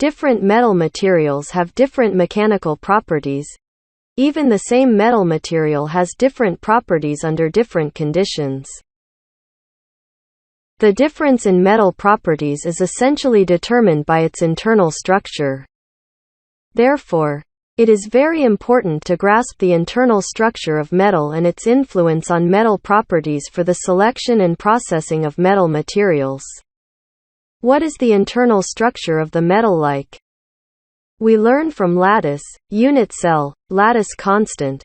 Different metal materials have different mechanical properties. Even the same metal material has different properties under different conditions. The difference in metal properties is essentially determined by its internal structure. Therefore, it is very important to grasp the internal structure of metal and its influence on metal properties for the selection and processing of metal materials. What is the internal structure of the metal like? We learn from lattice, unit cell, lattice constant.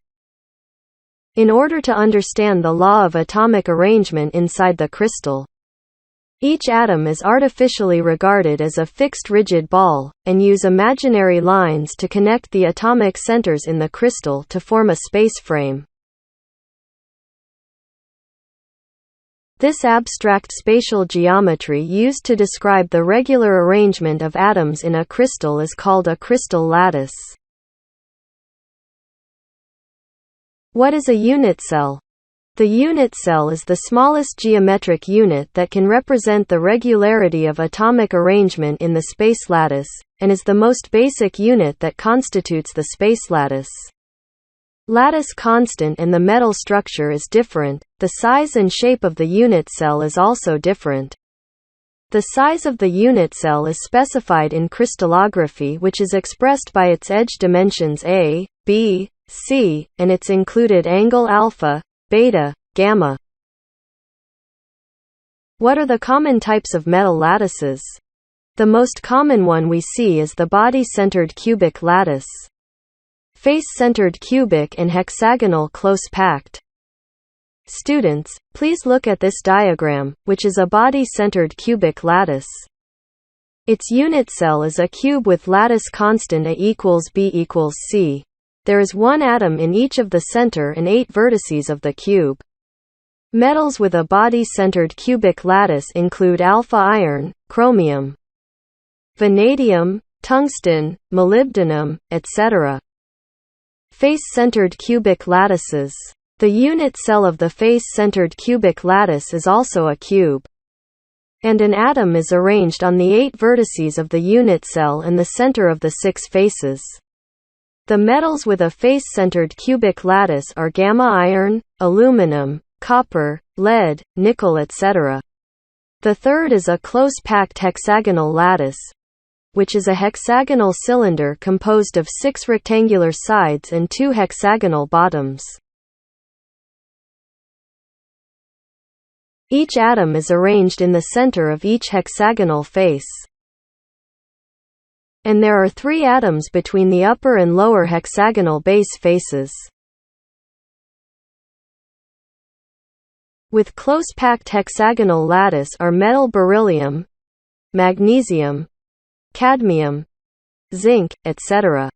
In order to understand the law of atomic arrangement inside the crystal, each atom is artificially regarded as a fixed rigid ball, and use imaginary lines to connect the atomic centers in the crystal to form a space frame. This abstract spatial geometry used to describe the regular arrangement of atoms in a crystal is called a crystal lattice. What is a unit cell? The unit cell is the smallest geometric unit that can represent the regularity of atomic arrangement in the space lattice, and is the most basic unit that constitutes the space lattice. Lattice constant and the metal structure is different. The size and shape of the unit cell is also different. The size of the unit cell is specified in crystallography, which is expressed by its edge dimensions A, B, C, and its included angle alpha, beta, gamma. What are the common types of metal lattices? The most common one we see is the body-centered cubic lattice. Face-centered cubic and hexagonal close-packed. Students, please look at this diagram, which is a body-centered cubic lattice. Its unit cell is a cube with lattice constant A equals B equals C. There is one atom in each of the center and 8 vertices of the cube. Metals with a body-centered cubic lattice include alpha iron, chromium, vanadium, tungsten, molybdenum, etc. Face-centered cubic lattices. The unit cell of the face-centered cubic lattice is also a cube. And an atom is arranged on the 8 vertices of the unit cell and the center of the 6 faces. The metals with a face-centered cubic lattice are gamma iron, aluminum, copper, lead, nickel, etc. The third is a close-packed hexagonal lattice, which is a hexagonal cylinder composed of 6 rectangular sides and 2 hexagonal bottoms. Each atom is arranged in the center of each hexagonal face. And there are 3 atoms between the upper and lower hexagonal base faces. With close-packed hexagonal lattice are metal beryllium, magnesium, cadmium, zinc, etc.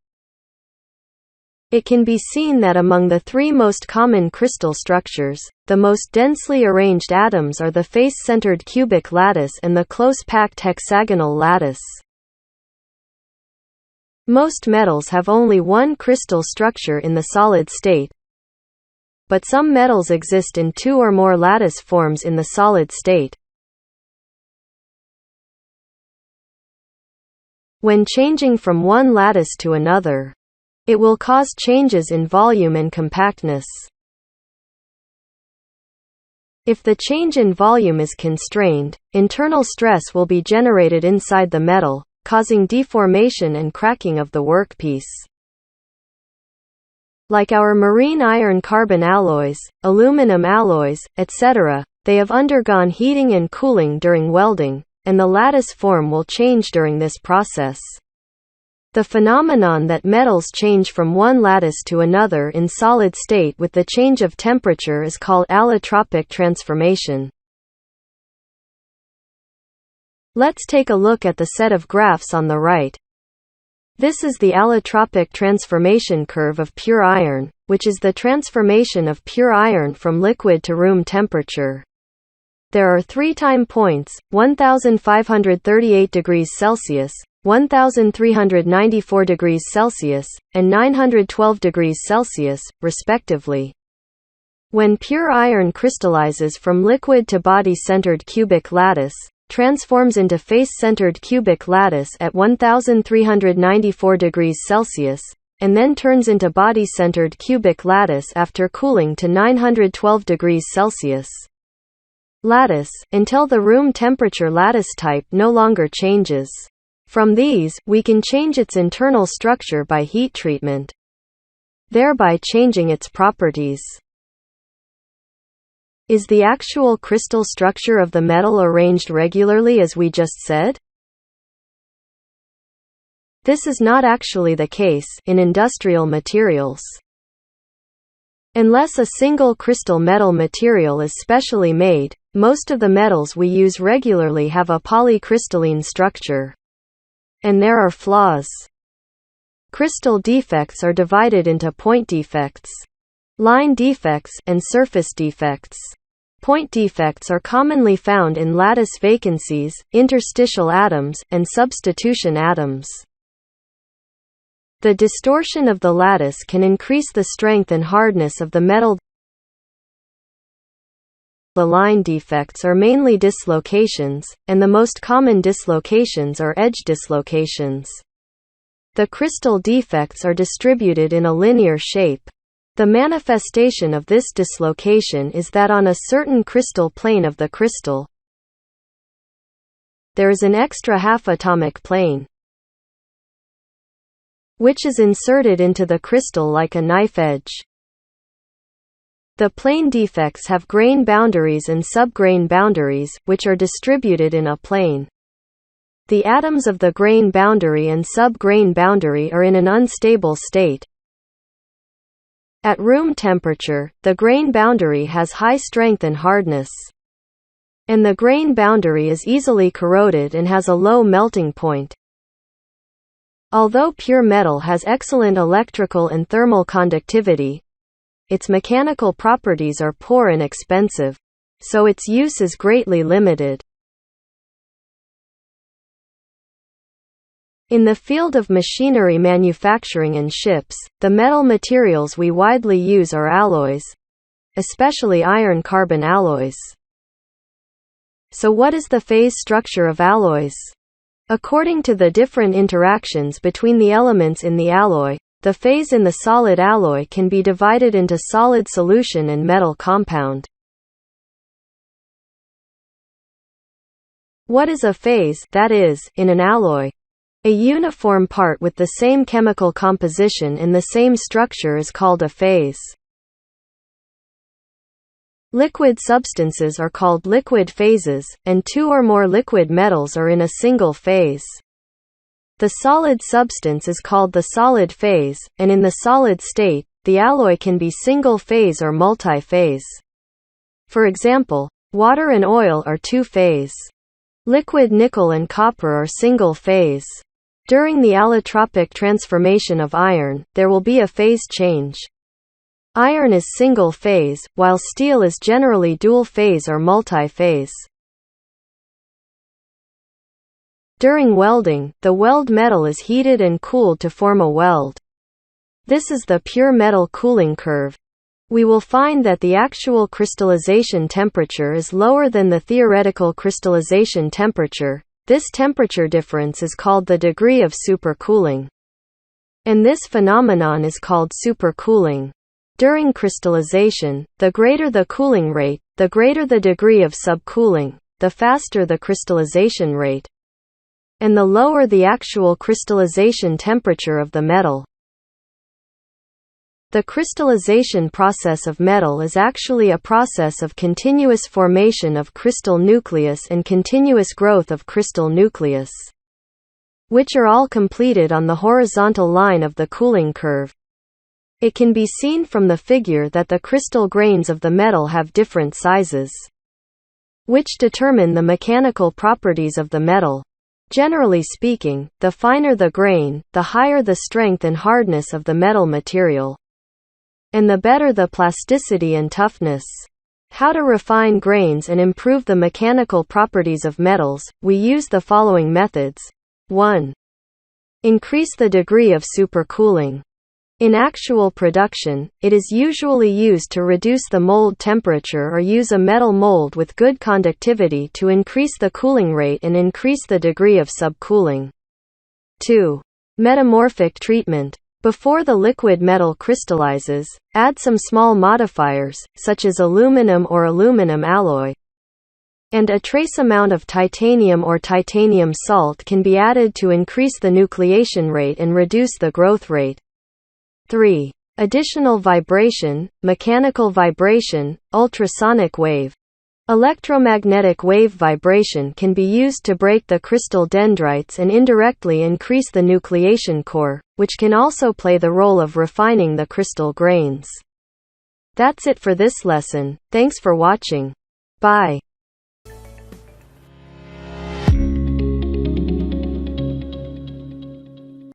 It can be seen that among the 3 most common crystal structures, the most densely arranged atoms are the face-centered cubic lattice and the close-packed hexagonal lattice. Most metals have only one crystal structure in the solid state, but some metals exist in 2 or more lattice forms in the solid state. When changing from one lattice to another, it will cause changes in volume and compactness. If the change in volume is constrained, internal stress will be generated inside the metal, causing deformation and cracking of the workpiece. Like our marine iron-carbon alloys, aluminum alloys, etc., they have undergone heating and cooling during welding, and the lattice form will change during this process. The phenomenon that metals change from one lattice to another in solid state with the change of temperature is called allotropic transformation. Let's take a look at the set of graphs on the right. This is the allotropic transformation curve of pure iron, which is the transformation of pure iron from liquid to room temperature. There are 3 time points, 1538 degrees Celsius, 1394 degrees Celsius, and 912 degrees Celsius, respectively. When pure iron crystallizes from liquid to body-centered cubic lattice, transforms into face-centered cubic lattice at 1394 degrees Celsius, and then turns into body-centered cubic lattice after cooling to 912 degrees Celsius. Lattice, until the room temperature lattice type no longer changes. From these, we can change its internal structure by heat treatment, thereby changing its properties. Is the actual crystal structure of the metal arranged regularly as we just said? This is not actually the case in industrial materials. Unless a single crystal metal material is specially made, most of the metals we use regularly have a polycrystalline structure. And there are flaws. Crystal defects are divided into point defects, line defects, and surface defects. Point defects are commonly found in lattice vacancies, interstitial atoms, and substitution atoms. The distortion of the lattice can increase the strength and hardness of the metal. The line defects are mainly dislocations, and the most common dislocations are edge dislocations. The crystal defects are distributed in a linear shape. The manifestation of this dislocation is that on a certain crystal plane of the crystal, there is an extra half-atomic plane, which is inserted into the crystal like a knife edge. The plane defects have grain boundaries and subgrain boundaries, which are distributed in a plane. The atoms of the grain boundary and subgrain boundary are in an unstable state. At room temperature, the grain boundary has high strength and hardness, and the grain boundary is easily corroded and has a low melting point. Although pure metal has excellent electrical and thermal conductivity, its mechanical properties are poor and expensive, so its use is greatly limited. In the field of machinery manufacturing and ships, the metal materials we widely use are alloys, especially iron-carbon alloys. So what is the phase structure of alloys? According to the different interactions between the elements in the alloy, the phase in the solid alloy can be divided into solid solution and metal compound. What is a phase, that is, in an alloy? A uniform part with the same chemical composition and the same structure is called a phase. Liquid substances are called liquid phases, and two or more liquid metals are in a single phase. The solid substance is called the solid phase, and in the solid state, the alloy can be single-phase or multi-phase. For example, water and oil are two-phase. Liquid nickel and copper are single-phase. During the allotropic transformation of iron, there will be a phase change. Iron is single-phase, while steel is generally dual-phase or multi-phase. During welding, the weld metal is heated and cooled to form a weld. This is the pure metal cooling curve. We will find that the actual crystallization temperature is lower than the theoretical crystallization temperature. This temperature difference is called the degree of supercooling. And this phenomenon is called supercooling. During crystallization, the greater the cooling rate, the greater the degree of subcooling, the faster the crystallization rate, and the lower the actual crystallization temperature of the metal. The crystallization process of metal is actually a process of continuous formation of crystal nucleus and continuous growth of crystal nucleus, which are all completed on the horizontal line of the cooling curve. It can be seen from the figure that the crystal grains of the metal have different sizes, which determine the mechanical properties of the metal. Generally speaking, the finer the grain, the higher the strength and hardness of the metal material, and the better the plasticity and toughness. How to refine grains and improve the mechanical properties of metals? We use the following methods. 1. Increase the degree of supercooling. In actual production, it is usually used to reduce the mold temperature or use a metal mold with good conductivity to increase the cooling rate and increase the degree of subcooling. 2. Metamorphic treatment. Before the liquid metal crystallizes, add some small modifiers, such as aluminum or aluminum alloy, and a trace amount of titanium or titanium salt can be added to increase the nucleation rate and reduce the growth rate. 3. Additional vibration, mechanical vibration, ultrasonic wave. Electromagnetic wave vibration can be used to break the crystal dendrites and indirectly increase the nucleation core, which can also play the role of refining the crystal grains. That's it for this lesson. Thanks for watching. Bye.